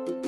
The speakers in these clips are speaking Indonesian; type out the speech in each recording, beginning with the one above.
Assalamualaikum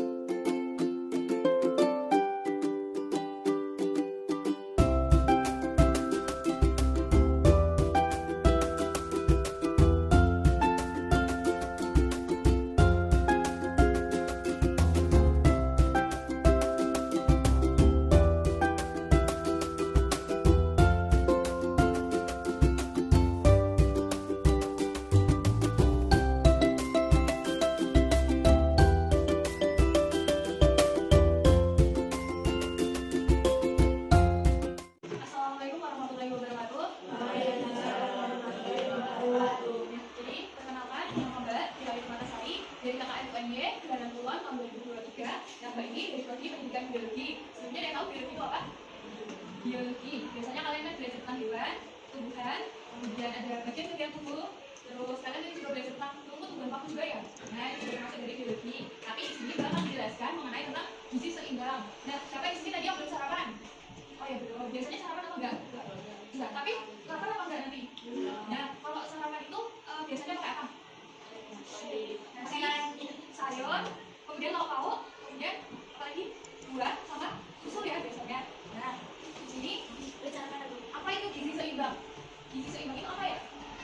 warahmatullahi wabarakatuh. Jadi, perkenalkan, nama Mbak Irawi Permatasari dari KKN UNY Kendaraan Puluhan tahun 2023. Nah, Mbak ini dari Prodi Pendidikan Biologi. Sebelumnya ada yang tahu biologi itu apa? Biologi. Biasanya kalian kan belajar tentang hewan, tumbuhan, kemudian ada bagian-bagian tubuh. Terus kalian tadi juga belajar tentang tumbuhan paku juga ya. Nah, itu juga termasuk dari biologi. Tapi di sini bakal dijelaskan mengenai tentang gizi seimbang. Nah, siapa di sini tadi yang belum sarapan? Oh ya belum. Biasanya sarapan apa enggak? Enggak. Tapi sarapan apa enggak nanti? Nah, kalau sarapan itu biasanya pakai apa? Nasi, sayur, kemudian lauk pauk, kemudian apa lagi? Buah sama susu ya biasanya. Nah, di sini apa itu gizi seimbang? Gizi seimbang itu apa ya?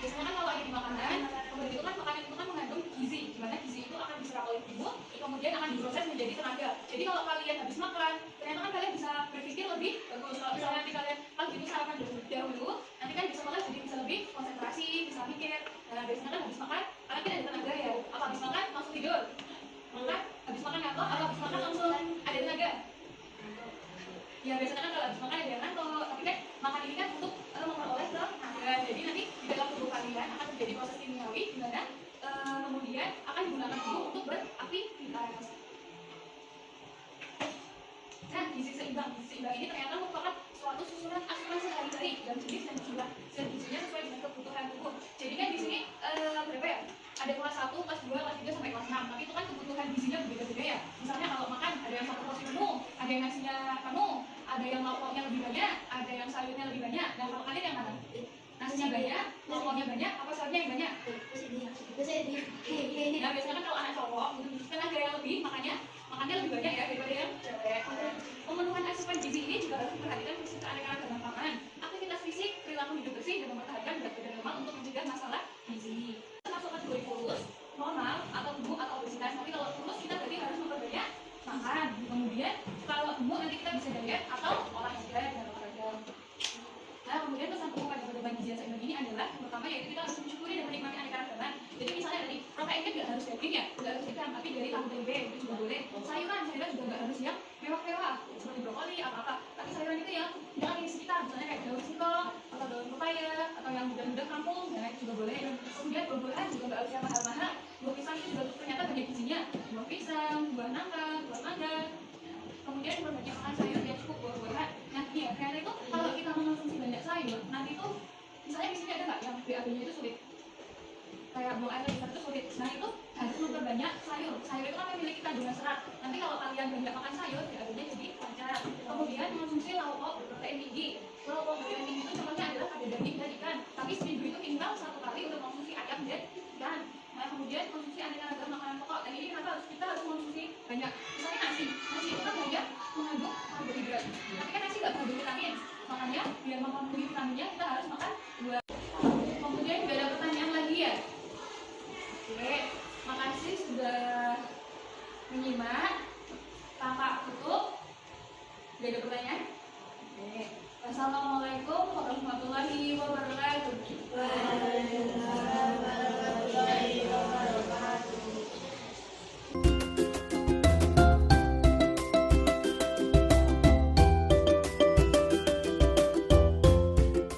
Biasanya kan kalau ada di makanan, kemudian itu kan makanan itu kan mengandung gizi, di mana gizi itu akan diserap oleh tubuh, kemudian akan diproses menjadi tenaga. Jadi kalau kalian habis makan, ternyata kan kalian bisa berpikir lebih bagus. Kalau misalnya nanti kalian pagi itu sarapan dahulu, nanti kan bisa makan jadi bisa lebih konsentrasi, bisa mikir. Nah biasanya kan habis makan, karena kita ada tenaga ya. Apa habis makan langsung tidur? Maka habis makan ngantuk, atau habis makan langsung ada tenaga? Ya biasanya kan kalau habis makan ada yang ngantuk, tapi kan makan ini kan untuk memperoleh tenaga. Jadi nanti di dalam tubuh kalian akan terjadi proses kimiawi di mana kemudian akan digunakan tubuh untuk beraktivitas. Nah, gizi seimbang ini ternyata merupakan suatu susunan asupan sehari-hari dan jenis dan jumlah zat gizinya sesuai dengan kebutuhan tubuh. Jadi kan di sini berapa ya? Ada kelas 1, kelas 2, kelas 3 sampai kelas 6. Tapi itu kan kebutuhan gizinya berbeda-beda ya. Misalnya kalau makan ada yang satu porsi penuh, ada yang nasinya penuh, ada yang lauknya lebih banyak, ada yang sayurnya lebih banyak. Nah, kalau kalian yang mana? Nasinya banyak, lauknya banyak, apa sayurnya yang banyak? Nah, biasanya kan kalau anak cowok kan ada yang lebih, makanya makannya lebih banyak ya daripada yang cewek. Pemenuhan asupan gizi ini juga harus memperhatikan fungsi keanekaragaman pangan, aktivitas fisik, perilaku hidup bersih, dan mempertahankan berat badan normal untuk mencegah masalah gizi. Termasuk kategori kurus, normal, atau gemuk atau obesitas. Tapi kalau kurus kita berarti harus memperbanyak makan. Kemudian kalau gemuk nanti kita bisa diet atau olahraga dan olahraga. Nah, kemudian pesan pokok pada beban gizi yang seimbang ini adalah yang pertama yaitu kita harus mensyukuri dan menikmati aneka Jadi misalnya dari proteinnya nggak harus daging ya, nggak harus ikan, tapi dari tahu tempe itu juga boleh. Sayuran juga nggak harus yang mewah-mewah seperti brokoli apa-apa. Tapi sayuran itu yang di sekitar, misalnya kayak daun singkong atau daun pepaya atau yang mudah-mudah kampung, nah itu juga boleh. Kemudian buah-buahan juga nggak harus yang mahal-mahal. Buah pisang itu juga ternyata banyak gizinya. Buah pisang, buah nangka, buah mangga. Kemudian berbanyak makan sayur yang cukup buah-buahan. Nah, iya, karena itu kalau kita mengonsumsi banyak sayur, nanti itu misalnya di sini ada nggak yang BAB-nya itu sulit? Kayak buang air besar itu sulit. Nah itu harus memperbanyak sayur. Sayur itu kan memiliki kandungan serat. Nanti kalau kalian banyak makan sayur, BAB-nya jadi lancar. Kemudian mengonsumsi lauk pauk berprotein tinggi. Lauk pauk berprotein tinggi itu contohnya adalah ada daging dan ikan. Tapi seminggu itu minimal 1 kali untuk mengonsumsi ayam dan ikan. Nah kemudian konsumsi aneka ragam makanan pokok. Dan ini kenapa kita harus mengonsumsi banyak? Misalnya nasi. Nasi itu kan banyak mengandung karbohidrat. Tapi kan nasi nggak mengandung vitamin. Makanya biar memenuhi vitaminnya kita harus makan buah. Kemudian juga ada pertanyaan lagi ya. Oke, makasih sudah menyimak. Kakak tutup. Tidak ada pertanyaan? Oke. Wassalamualaikum warahmatullahi wabarakatuh.